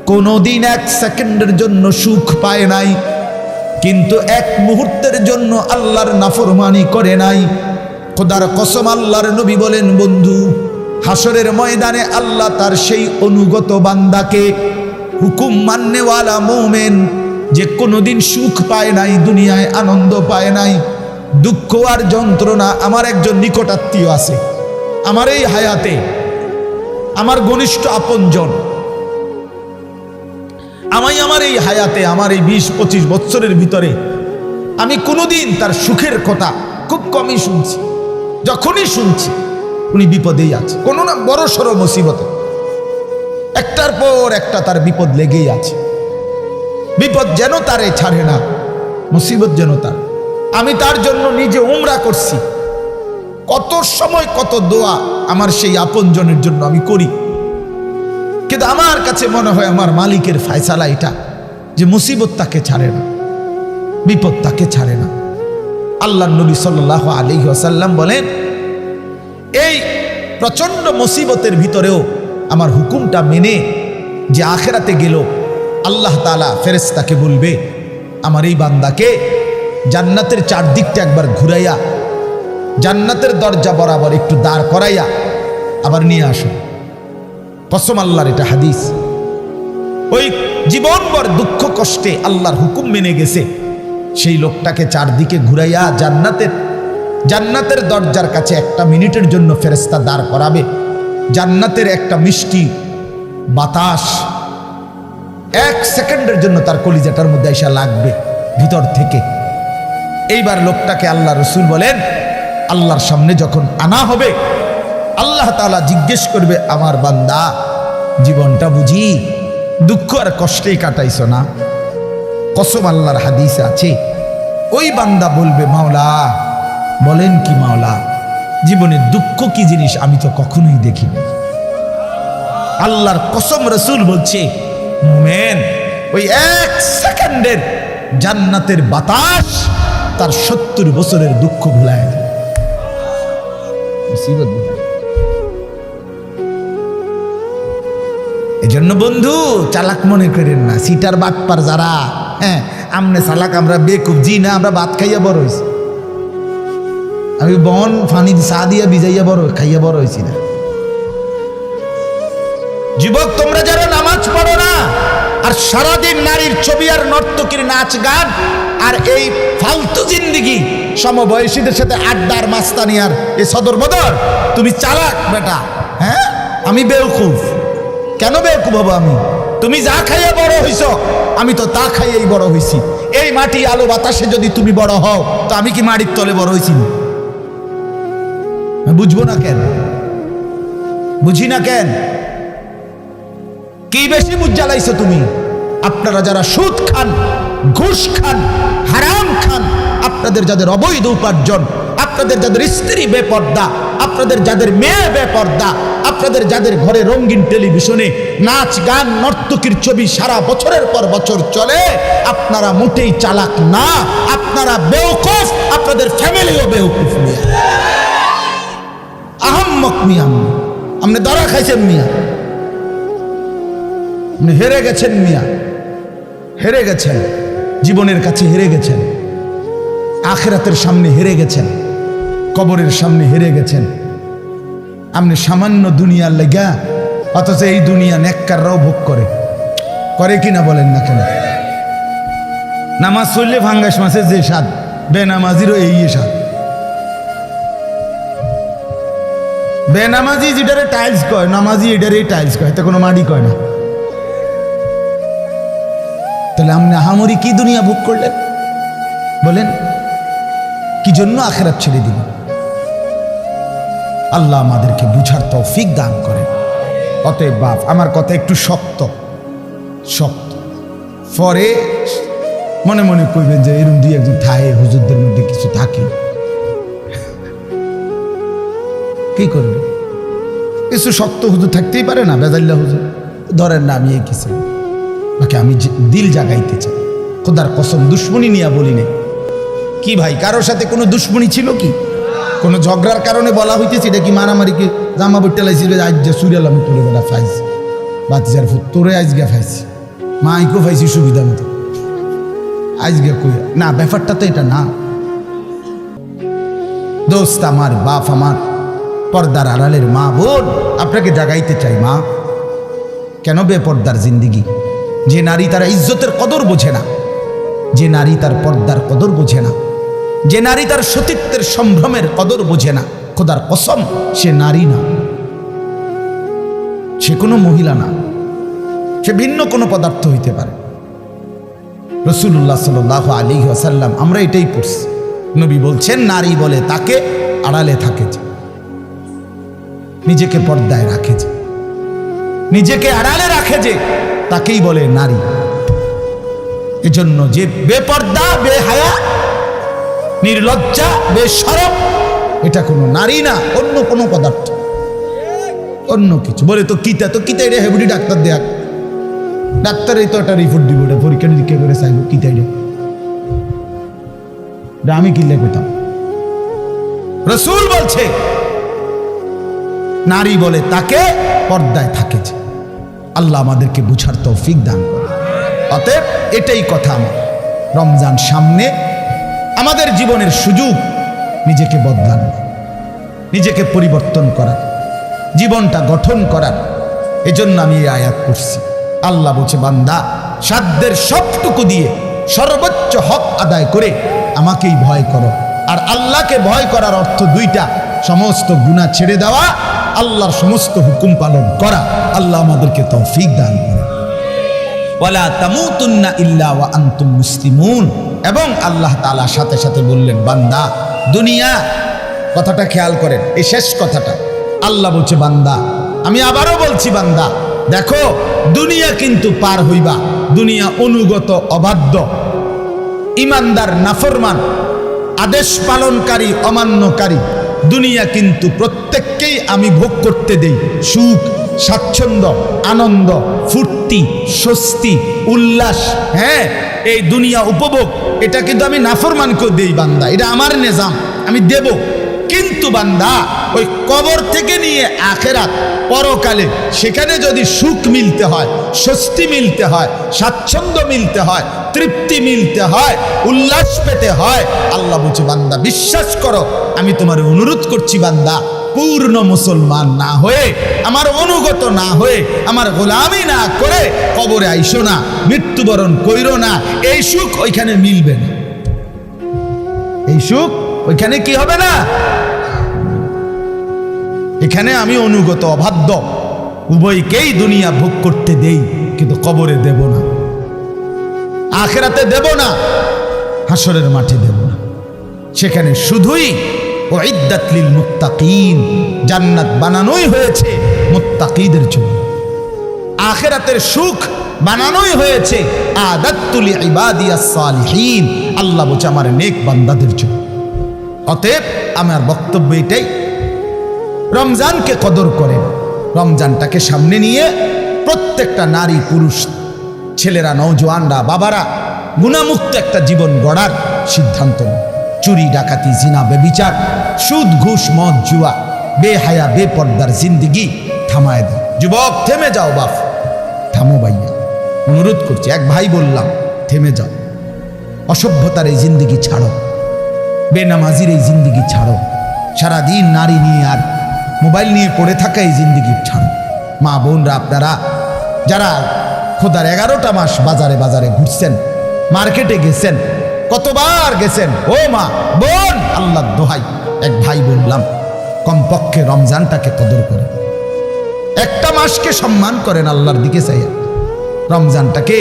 কোনোদিন 1 সেকেন্ডের জন্য সুখ পায় নাই, কিন্তু 1 মুহূর্তের জন্য আল্লাহর নাফরমানি করে নাই, খোদার কসম আল্লাহর নবী বলেন বন্ধু হাসরের ময়দানে আল্লাহ তার সেই অনুগত বান্দাকে, হুকুম মাননেওয়ালা মুমিন যে কোনোদিন সুখ পায় নাই, দুনিয়ায় আনন্দ পায় নাই, দুঃখ আর যন্ত্রণা। আমার একজন নিকটাত্মীয় আছে আমার এই হায়াতে, আমার ঘনিষ্ঠ আপনজন, আমার এই হায়াতে, আমার এই 20-25 বছরের ভিতরে আমি কোনোদিন তার সুখের কথা খুব কমই শুনছি। যখনই শুনছি উনি বিপদেই আছে, কোনো না বড় সড়ো মুসিবতে, একটার পর একটা তার বিপদ লেগেই আছে। বিপদ যেন তারে ছাড়ে না, মুসিবত যেন তার। আমি তার জন্য নিজে উমরা করছি, কত সময় কত দোয়া আমার সেই আপনজনের জন্য আমি করি, কিন্তু আমার কাছে মনে হয় আমার মালিকের ফয়সালা এটা যে মুসিবত তাকে ছাড়ে না, বিপদ তাকে ছাড়ে না। আল্লাহর নবী সাল্লাল্লাহু আলাইহি ওয়াসাল্লাম বলেন, এই প্রচন্ড মুসিবতের ভিতরেও আমার হুকুমটা মেনে যে আখিরাতে গেল, আল্লাহ তাআলা ফেরেশতাকে বলবে, আমার এই বান্দাকে জান্নাতের চারদিকটা একবার ঘুরাইয়া জান্নাতের দরজা বরাবর একটু দাঁড় করাইয়া আবার নিয়ে আসো। কসম আল্লাহর, এটা হাদিস। ওই জীবনভর দুঃখ কষ্টে আল্লাহর হুকুম মেনে গেছে, সেই লোকটাকে চারদিকে ঘুরাইয়া জান্নাতের দরজার কাছে একটা মিনিটের জন্য ফেরেশতা দাঁড় করাবে। জান্নাতের একটা মিষ্টি বাতাস 1 সেকেন্ডের জন্য তার কলিজাটার মধ্যে এসে লাগবে ভিতর থেকে। এইবার লোকটাকে আল্লাহ রসুল বলেন, আল্লাহর সামনে যখন আনা হবে, আল্লাহ তাআলা জিজ্ঞেস করবে, আমার বান্দা জীবনটা বুঝি দুঃখ আর কষ্টেই কাটাইছ না? কসম আল্লাহর হাদিসে আছে, ওই বান্দা বলবে, মাওলা বলেন কি মাওলা, জীবনের দুঃখ কি জিনিস আমি তো কখনোই দেখিনি। আল্লাহর কসম, রসুল বলছে, মুমিন ওই 1 সেকেন্ডের জান্নাতের বাতাস তার 70 বছরের দুঃখ ভুলায় দেয়। এজন্য বন্ধু চালাক মনে করেন না, সিটার বাটপার যারা, হ্যাঁ আমনে চালাক, আমরা বেকুব জি না, আমরা ভাত খাইয়া বড় হয়েছি। আমি বন ফানি চা দিয়া ভিজাইয়া বড় খাইয়া বড় হয়েছি না। যুবক তোমরা যারা নামাজ পড়ো না, আর সারাদিন নারীর ছবি আর নর্তকীর নাচ গান আর এই ফালতু জিন্দিগি, সমবয়সীদের সাথে আড্ডার মাস্তানি আর এই সদর বদর, তুমি চালাক বেটা। হ্যাঁ আমি বেওকুফ। কেন বেওকুফ হবো আমি? তুমি যা খাইয়া বড় হইছ, আমি তো তা খাইয়াই বড় হইছি। এই মাটি আলো বাতাসে যদি তুমি বড় হও, তো আমি কি মাটির তলে বড় হইছি? বুঝবো না কেন? বুঝি না কেন? কি বেশি মুখ জ্বালাইছো তুমি? আপনারা যারা সুদ খান, ঘুষ খান, হারাম খান, আপনাদের যাদের অবৈধ উপার্জন, আপনাদের যাদের স্ত্রী বেপর্দা, আপনাদের যাদের মেয়ে বেপর্দা, আপনাদের যাদের ঘরে রঙিন টেলিভিশনে নাচ গান নর্তকীর ছবি সারা বছরের পর বছর চলে, আপনারা মোটেই চালাক না, আপনারা বেওকুফ, আপনাদের ফ্যামিলিও বেওকুফ। মিয়া আহাম্মক মিয়া, আপনি ধরা খাইছেন মিয়া, আপনি হেরে গেছেন মিয়া, হেরে গেছেন, জীবনের কাছে হেরে গেছেন, আখিরাতের সামনে হেরে গেছেন, কবরের সামনে হেরে গেছেন। আপনি সামান্য দুনিয়ার লেগা, অথচ এই দুনিয়া নেককাররাও ভোগ করে কিনা বলেন না কেন? নামাজ পড়লে ফাঙ্গাস মাছের যে স্বাদ, বেনামাজিরও এই স্বাদ। বেনামাজি যেটারে টাইলস কয়, নামাজি এটারে টাইলস কয়, এতে কোনো মাটি কয় না। তাহলে আপনি আহামরি কি দুনিয়া ভোগ করলেন বলেন? কি জন্য আখিরাত ছেড়ে দিলেন? আল্লাহ আমাদেরকে বুঝার তৌফিক দান করেন। অতএব বাপ, আমার কথা একটু শক্ত পরে মনে মনে কইবেন যে এরকম দুই একজন থাকে, হুজুরদের মধ্যে কিছু থাকে, কি করবে? কিছু শক্ত হুজুর থাকতেই পারে না, বেজাল্লা হুজুর ধরেন না। আমি এই কিছু বাকি আমি দিল জাগাইতে চাই, খোদার কসম দুশ্মনী নিয়ে বলি না। কি ভাই, কারোর সাথে কোনো দুশ্মনী ছিল কি? কোনো ঝগড়ার কারণে বলা হইতেছে? এটা কি মারামারিকে জামা বইটা লাইছিল? আজ যে সুরিয়াল আমি তোরে বেড়া ফাইছি, বাতিজার ফুট তোরে আজকে ফাইছি, মাইকেও ফাইছি সুবিধা মতো, আজকে কই না। ব্যাপারটা তো এটা না দোস্ত, আমার বাপ, আমার পর্দার আড়ালের মা বোন, আপনাকে জাগাইতে চাই। মা, কেন বেপর্দার জিন্দিগি? যে নারী তার ইজ্জতের কদর বোঝে না, যে নারী তার পর্দার কদর বোঝে না, যে নারী তার সতীত্বের সম্ভ্রমের কদর বোঝে না, খোদার কসম সে নারী না, সে কোনো মহিলা না, সে ভিন্ন কোনো পদার্থ হইতে পারে। রাসূলুল্লাহ সাল্লাল্লাহু আলাইহি ওয়াসাল্লাম আমরা এটাই পড়ছি। নবী বলছেন নারী বলে তাকে আড়ালে থাকে যে, নিজেকে পর্দায় রাখে যে, নিজেকে আড়ালে রাখে যে, তাকেই বলে নারী। এজন্য যে বেপর্দা, বেহায়া, নির্লজ্জা, বেশরম, এটা কোনো নারী না, অন্য কোনো পদার্থ, অন্য কিছু। বলে তো কিতা এটা হেবুডি ডাক্তার দেয়া, ডাক্তারই তো একটা রিপোর্ট দিব, এটা পরীক্ষা নিরীক্ষা করে চাইব কিতা এটা আমি কিনলে পেতাম। রাসূল বলছে নারী বলে তাকে পর্দায় থাকে যে। আল্লাহ আমাদেরকে বুঝার তৌফিক দান করে। অতএব এটাই কথা আমার, রমজান সামনে, আমাদের জীবনের সুযোগ নিজেকে বদলানো, নিজেকে পরিবর্তন করার, জীবনটা গঠন করার। এজন্য আমি এই আয়াত পড়ছি। আল্লাহ বলছে বান্দা সাধ্যের সবটুকু দিয়ে সর্বোচ্চ হক আদায় করে আমাকেই ভয় করো। আর আল্লাহকে ভয় করার অর্থ দুইটা, সমস্ত গুনাহ ছেড়ে দেওয়া, আল্লাহর সমস্ত হুকুম পালন করা। আল্লাহ আমাদেরকে তৌফিক দান করে। ওয়ালা তামুতুন্না ইল্লা ওয়া আনতুম মুসলিমুন। এবং আল্লাহ তাআলা সাথে সাথে বললেন বান্দা দুনিয়া, কথাটা খেয়াল করেন, এই শেষ কথাটা আল্লাহ বলছে বান্দা, আমি আবারও বলছি বান্দা দেখো দুনিয়া কিন্তু পার হইবা, দুনিয়া অনুগত অবাধ্য, ইমানদার নাফরমান, আদেশ পালনকারী অমান্যকারী, দুনিয়া কিন্তু প্রত্যেককেই আমি ভোগ করতে দেই সুখ, স্বাচ্ছন্দ্য, আনন্দ, ফুর্তি, স্বস্তি, উল্লাস। হ্যাঁ, এই দুনিয়া উপভোগ, এটা কিন্তু আমি নাফরমানকেও দেই বান্দা, এটা আমার নিজাম, আমি দেব। কিন্তু বান্দা ওই কবর থেকে নিয়ে আখেরাত, পরকালে সেখানে যদি সুখ মিলতে হয়, স্বস্তি মিলতে হয়, স্বাচ্ছন্দ্য মিলতে হয়, তৃপ্তি মিলতে হয়, উল্লাস পেতে হয়, আল্লাহ বলছে বান্দা বিশ্বাস করো, আমি তোমার অনুরোধ করছি বান্দা, পূর্ণ মুসলমান না হয়ে, আমার অনুগত না হয়ে, আমার গোলামি না করে কবরে আইসো না, মৃত্যুবরণ কইরো না। এই সুখ ওইখানে মিলবে না, এই সুখ ওইখানে কি হবে না। এখানে আমি অনুগত অবাধ্য উভয়কেই দুনিয়া ভোগ করতে দেই, কিন্তু কবরে দেব না, আখিরাতে দেব না, হাসরের মাঠে দেব না। সেখানে শুধুই উইদ্দাত লিল মুত্তাকিন, জান্নাত বানানোই হয়েছে মুত্তাকিদের জন্য, আখিরাতের সুখ বানানোই হয়েছে আদাত্তু লিইবাদিয়াস সালিহিন, আল্লাহ বলছে আমার নেক বান্দাদের জন্য। অতএব আমার বক্তব্য এটাই, রমজানকে কদর করেন, রমজানটাকে সামনে নিয়ে প্রত্যেকটা নারী পুরুষ, ছেলেরা, নওজোয়ানরা, বাবারা গুনাহমুক্ত একটা জীবন গড়ার সিদ্ধান্ত নেন। চুরি, ডাকাতি, জিনা, বেবিচার, সুদ, ঘুষ, মদ, জুয়া, বেহায়া, বেপর্দার জিন্দিগি থামায় দেন। যুবক থেমে যাও, বাপ থামো ভাইয়া, অনুরোধ করছি, এক ভাই বললাম থেমে যাও, অসভ্যতার এই জিন্দিগি ছাড়ো, বেনামাজির এই জিন্দিগি ছাড়ো, সারাদিন নারী নিয়ে আর মোবাইল নিয়ে পড়ে থাকা এই জিন্দিগি ছাড়ো। মা বোনরা, আপনারা যারা খোদার 11টা মাস বাজারে বাজারে ঘুরছেন, মার্কেটে গেছেন, কতবার গেছেন, ও মা বোন, আল্লাহর দোহাই, এক ভাই বললাম কমপক্ষে রমজানটাকে কদর করেন, একটা মাসকে সম্মান করেন, আল্লাহর দিকে চাইয়া। রমজানটাকে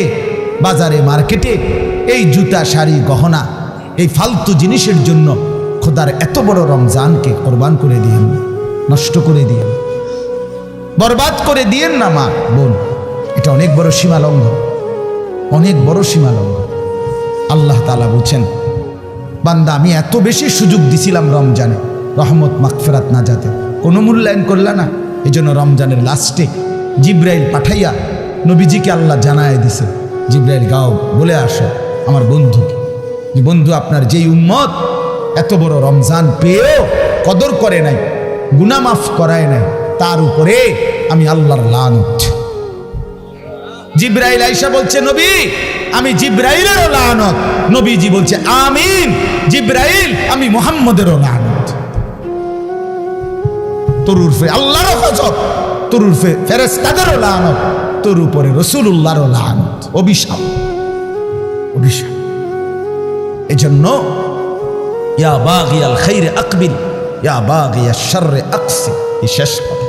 বাজারে মার্কেটে এই জুতা, শাড়ি, গহনা, এই ফালতু জিনিসের জন্য খোদার এত বড় রমজানকে কোরবান করে দিয়েন, নষ্ট করে দিয়েন, বরবাদ করে দিয়েন না মা বোন। এটা অনেক বড় সীমালঙ্ঘন, অনেক বড় সীমালঙ্ঘন। আল্লাহ তাআলা বলছেন বান্দা আমি এত বেশি সুযোগ দিছিলাম রমজানে, রহমত, মাগফিরাত, নাজাতে, কোনো মূল্যায়ন করলা না। এই জন্য রমজানের লাস্টে জিব্রাইল পাঠাইয়া নবীজিকে আল্লাহ জানায় দিছে, জিব্রাইল গাও বলে আসো আমার বন্ধুকে, যে বন্ধু আপনার যেই উম্মত এত বড় রমজান পেয়েও কদর করে নাই, গুনাহ মাফ করায় নাই, তার উপরে আমি আল্লাহর লানত। জিব্রাইল আয়েশা বলছে নবী আমি জিব্রাইলেরও লানত, নবীজি বলছে আমিন, জিব্রাইল আমি মুহাম্মদেরও লানত। তোর উরফে আল্লাহরও গজব, তোর উরফে ফেরেশতাদেরও লানত, তোর উপরে রাসূলুল্লাহরও লানত, অভিশাপ, অভিশাপ। এজন্য ইয়া বাগিয়াল খাইরে আকবিল, ইয়া বাগিয়াশ শাররে আকসি, এই শেষ কথা।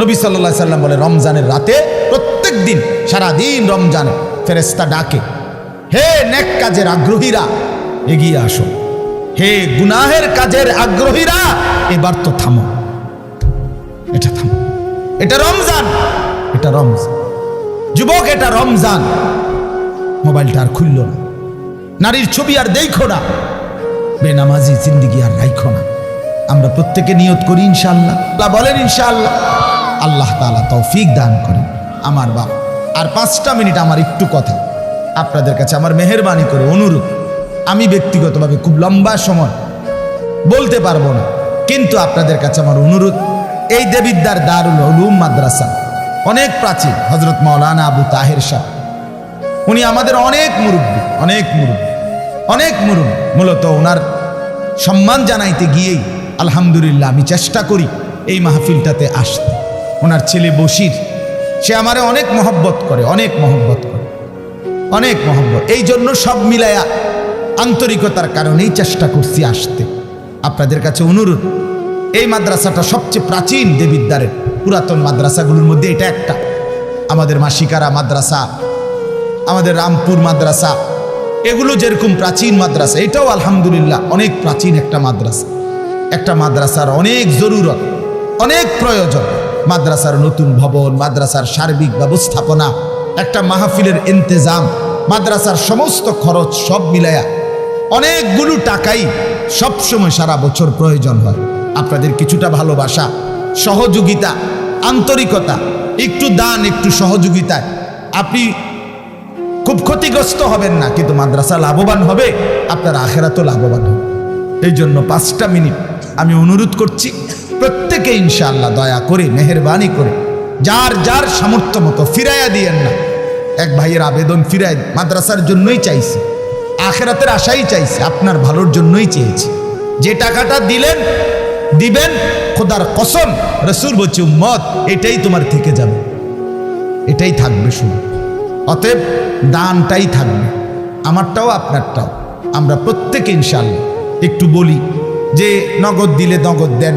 নবী সাল্লাল্লাহু আলাইহি সাল্লাম বলে রমজানের রাতে প্রত্যেক দিন, সারাদিন রমজানে ফেরেশতা ডাকে, হে নেক কাজের আগ্রহীরা এগিয়ে আসো, হে গুনাহের কাজের আগ্রহীরা এবার তো থামো, এটা থামো। এটা রমজান, এটা রমজান যুবক, এটা রমজান। মোবাইলটা আর খুলল না, নারীর ছবি আর দেখো না, বেনামাজি জিন্দিগি আর রাইখো না। আমরা প্রত্যেকে নিয়ত করি ইনশাআল্লাহ, বলেন ইনশাআল্লাহ। আল্লাহ তাআলা তৌফিক দান করেন। আমার বাপ, আর 5টা মিনিট আমার একটু কথা আপনাদের কাছে আমার মেহেরবানি করে অনুরোধ। আমি ব্যক্তিগতভাবে খুব লম্বা সময় বলতে পারবো না, কিন্তু আপনাদের কাছে আমার অনুরোধ, এই দেবিদ্দার দারুল উলুম মাদ্রাসা অনেক প্রাচীন, হযরত মাওলানা আবু তাহের শাহ, উনি আমাদের অনেক মুরব্বী, অনেক মুরব্বী। মূলত ওনার সম্মান জানাইতে গিয়েই আলহামদুলিল্লাহ আমি চেষ্টা করি এই মাহফিলটাতে আসতে। ওনার ছেলে বশির, সে আমারে অনেক মহব্বত করে, অনেক মহব্বত। এই জন্য সব মিলায়া আন্তরিকতার কারণেই চেষ্টা করছি আসতে। আপনাদের কাছে অনুরোধ, এই মাদ্রাসাটা সবচেয়ে প্রাচীন দেবিদ্বারের পুরাতন মাদ্রাসাগুলোর মধ্যে এটা একটা। আমাদের মাসিকারা মাদ্রাসা, আমাদের রামপুর মাদ্রাসা, এগুলো যেরকম প্রাচীন মাদ্রাসা, এটাও আলহামদুলিল্লাহ অনেক প্রাচীন একটা মাদ্রাসা। একটা মাদ্রাসার অনেক জরুরত, অনেক প্রয়োজন। মাদ্রাসার নতুন ভবন, মাদ্রাসার সার্বিক ব্যবস্থাপনা, একটা মাহফিলের ইন্তেজাম, মাদ্রাসার সমস্ত খরচ সব মিলায়া অনেকগুলো টাকাই সবসময় সারা বছর প্রয়োজন হয়। আপনাদের কিছুটা ভালোবাসা, সহযোগিতা, আন্তরিকতা, একটু দান, একটু সহযোগিতায় আপনি খুব ক্ষতিগ্রস্ত হবেন না, কিন্তু মাদ্রাসা লাভবান হবে, আপনার আখেরাতও লাভবান হবে। এই জন্য 5টা মিনিট আমি অনুরোধ করছি, প্রত্যেকে ইনশাআল্লাহ দয়া করে, মেহেরবানি করে, যার যার সামর্থ্য মতো ফিরাইয়া দিয়েন না। এক ভাইয়ের আবেদন ফিরাই, মাদ্রাসার জন্যই চাইছে, আখেরাতের আশাই চাইছে, আপনার ভালোর জন্যই চেয়েছে। যে টাকাটা দিবেন, খোদার কসম, রাসূল বলছে উম্মত এটাই তোমার থেকে যাবে, এটাই থাকবে শুধু। অতএব দানটাই থাকবে, আমারটাও আপনারটাও। আমরা প্রত্যেকে ইনশাআল্লাহ একটু বলি যে নগদ দিলে নগদ দেন,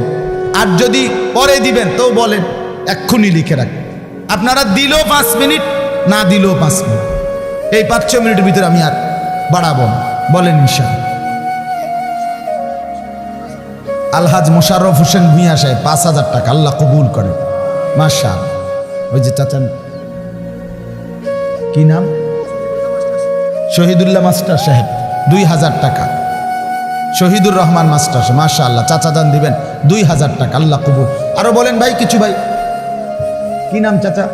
আর যদি পরে দিবেন তো বলেন, এক্ষুনি লিখে রাখেন। আপনারা দিলেও 5 মিনিট, না দিলেও 5 মিনিট, এই 5-6 মিনিটের ভিতরে আমি আর বাড়াবো না, বলেন ইনশাআল্লাহ। আলহাজ মোশাররফ হোসেন ভূঁইয়া সাহেব 5,000 টাকা, আল্লাহ কবুল করেন, মাশাআল্লাহ। ওই যে চাচা, কি নাম, শহীদুল্লাহ মাস্টার সাহেব 2,000 টাকা, শহীদুর রহমান মাস্টার, মাশাআল্লাহ, চাচা দান দিবেন 2,000 টাকা, আল্লাহ কবুল। আরো বলেন ভাই কিছু, ভাই কি নাম চাচা?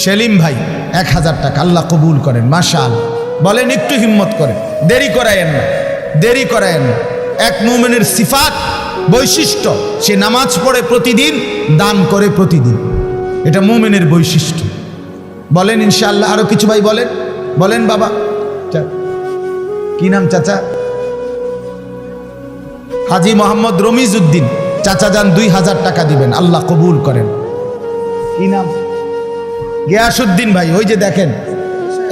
সেলিম ভাই 1,000 টাকা, আল্লাহ কবুল করেন, মাশাআল্লাহ। বলেন একটু হিম্মত করেন, দেরি করায়েন না। এক মুমিনের সিফাত, বৈশিষ্ট্য, সে নামাজ পড়ে প্রতিদিন, দান করে প্রতিদিন, এটা মুমিনের বৈশিষ্ট্য। বলেন ইনশাআল্লাহ। আরো কিছু ভাই বলেন বাবা, কি নাম চাচা? হাজী মোহাম্মদ রমিজ উদ্দিন, চাচা যান 2,000 টাকা দিবেন, আল্লাহ কবুল করেন। কি নাম? গিয়াসউদ্দিন ভাই, ওই যে দেখেন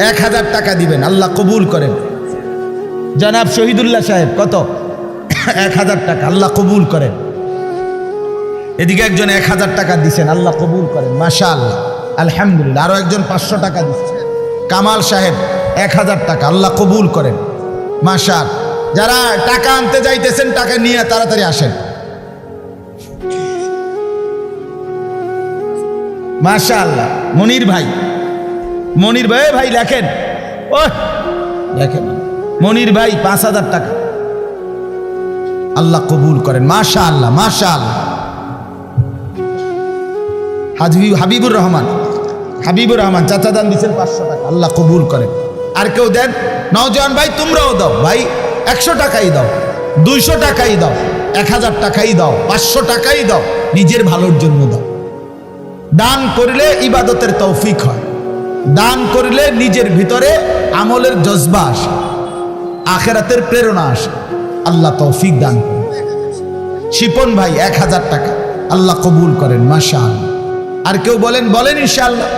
1,000 টাকা দিবেন, আল্লাহ কবুল করেন। জনাব শহীদুল্লাহ সাহেব কত? 1,000 টাকা, আল্লাহ কবুল করেন। এদিকে একজন 1,000 টাকা দিচ্ছেন, আল্লাহ কবুল করেন, মাশাআল্লাহ, আলহামদুলিল্লাহ। আরো একজন 500 টাকা দিচ্ছেন, কামাল সাহেব 1,000 টাকা, আল্লাহ কবুল করেন, মাশাআল্লাহ। যারা টাকা আনতে যাইতেছেন, টাকা নিয়ে তাড়াতাড়ি আসেন, মাশাআল্লাহ। মনির ভাই ভাই লেখেন, মনির ভাই 5,000 টাকা, আল্লাহ কবুল করেন, মাশাআল্লাহ। হাবিবুর রহমান চাচা দান দিচ্ছেন 500 টাকা, আল্লাহ কবুল করেন। আর কেউ দেন? নওজোয়ান ভাই তোমরাও দাও ভাই, 100 টাকাই দাও, 200 টাকাই দাও, 1,000 টাকাই দাও, 500 টাকাই দাও, নিজের ভালোর জন্য দাও। দান করলে ইবাদতের তৌফিক হয়, দান করলে নিজের ভিতরে আমলের জজবা আসে, আখেরাতের প্রেরণা আসে, আল্লাহ তৌফিক দান করেন। শিপন ভাই 1,000 টাকা, আল্লাহ কবুল করেন, মাশাআল্লাহ। আর কেউ বলেন ইনশাআল্লাহ,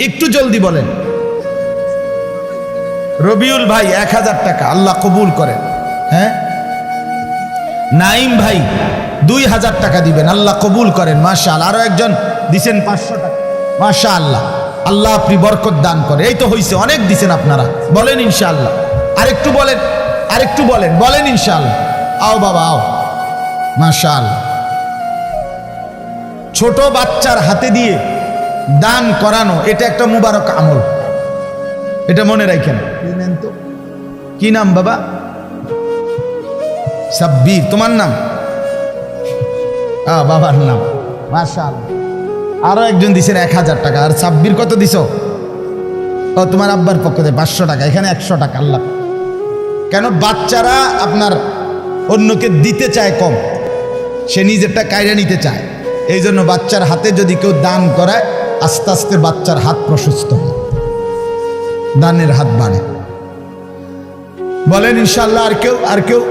একটু জলদি বলেন। রবিউল ভাই 1,000 টাকা, আল্লাহ কবুল করেন। হ্যাঁ, নাইম ভাই 2,000 টাকা দিবেন, আল্লাহ কবুল করেন, মাশাআল্লাহ। আরো একজন দিছেন 500 টাকা, মাশাআল্লাহ, আল্লাহ আপনি বরকত দান করে। এই তো হইছে, অনেক দিছেন আপনারা, বলেন ইনশাআল্লাহ। আরেকটু বলেন, আরেকটু বলেন, বলেন ইনশাআল্লাহ। আও বাবা আও, মাশাআল্লাহ। ছোট বাচ্চার হাতে দিয়ে দান করানো এটা একটা মুবারক আমল, এটা মনে রাখেন। তো কি নাম বাবা? সাব্বির, তোমার নাম? বাবার নাম, মাশাআল্লাহ। আরো একজন দিছেন 1000 টাকা। আর সাব্বির কত দিছো? ও তোমার আব্বার পক্ষ থেকে 500 টাকা, এখানে 100 টাকা। আল্লাহ, কেন বাচ্চারা আপনার অন্যকে দিতে চায় কম, সে নিজেরটা কায়রা নিতে চায়। এই জন্য বাচ্চার হাতে যদি কেউ দান করায়, আস্তে আস্তে বাচ্চার হাত প্রশস্ত হয়, দানের হাত বাড়ে। বলেন ইনশাআল্লাহ। আর কেউ? আর কেউ?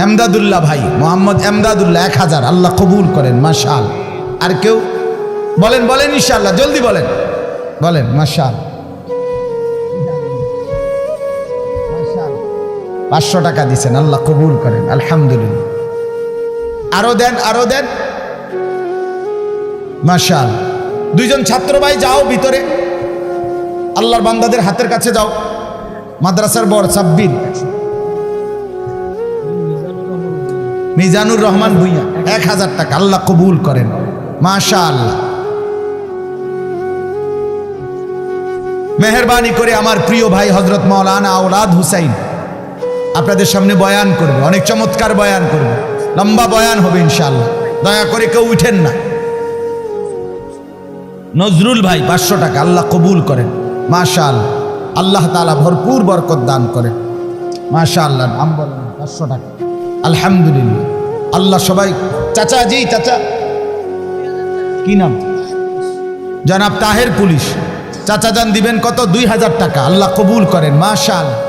এমদাদুল্লাহ ভাই, মোহাম্মদ এমদাদুল্লাহ 1000, আল্লাহ কবুল করেন, মাশাআল্লাহ। আর কেউ? বলেন, বলেন ইনশাআল্লাহ, জলদি বলেন, বলেন মাশাআল্লাহ। 500 টাকা দিছেন, আল্লাহ কবুল করেন, আলহামদুলিল্লাহ। আরো দেন, আরো দেন, মাশাআল্লাহ। দুইজন ছাত্র ভাই যাও ভিতরে, আল্লাহর বান্দাদের হাতের কাছে যাও। মাদ্রাসার বড় সাব্বির, মিজানুর রহমান ভুইয়া 1000 টাকা, আল্লাহ কবুল করেন, মাশাআল্লাহ। মেহেরবানি করে আমার প্রিয় ভাই হযরত মাওলানা আওলাদ হুসাইন আপনাদের সামনে বয়ান করবে, অনেক চমৎকার বয়ান করবে, লম্বা বয়ান হবে ইনশাআল্লাহ। দয়া করে কেউ উঠেন না। নজরুল ভাই 500 টাকা, আল্লাহ কবুল করেন, মাশাআল্লাহ। আল্লাহ তাআলা ভরপুর বরকত দান করেন, মাশাআল্লাহ। নাম বলেন? 500 টাকা, আলহামদুলিল্লাহ। আল্লাহ সবাই। চাচা জি, চাচা কি নাম? জনাব তাহের পুলিশ। চাচা যান দিবেন কত? 2000 টাকা, আল্লাহ কবুল করেন, মাশাআল্লাহ।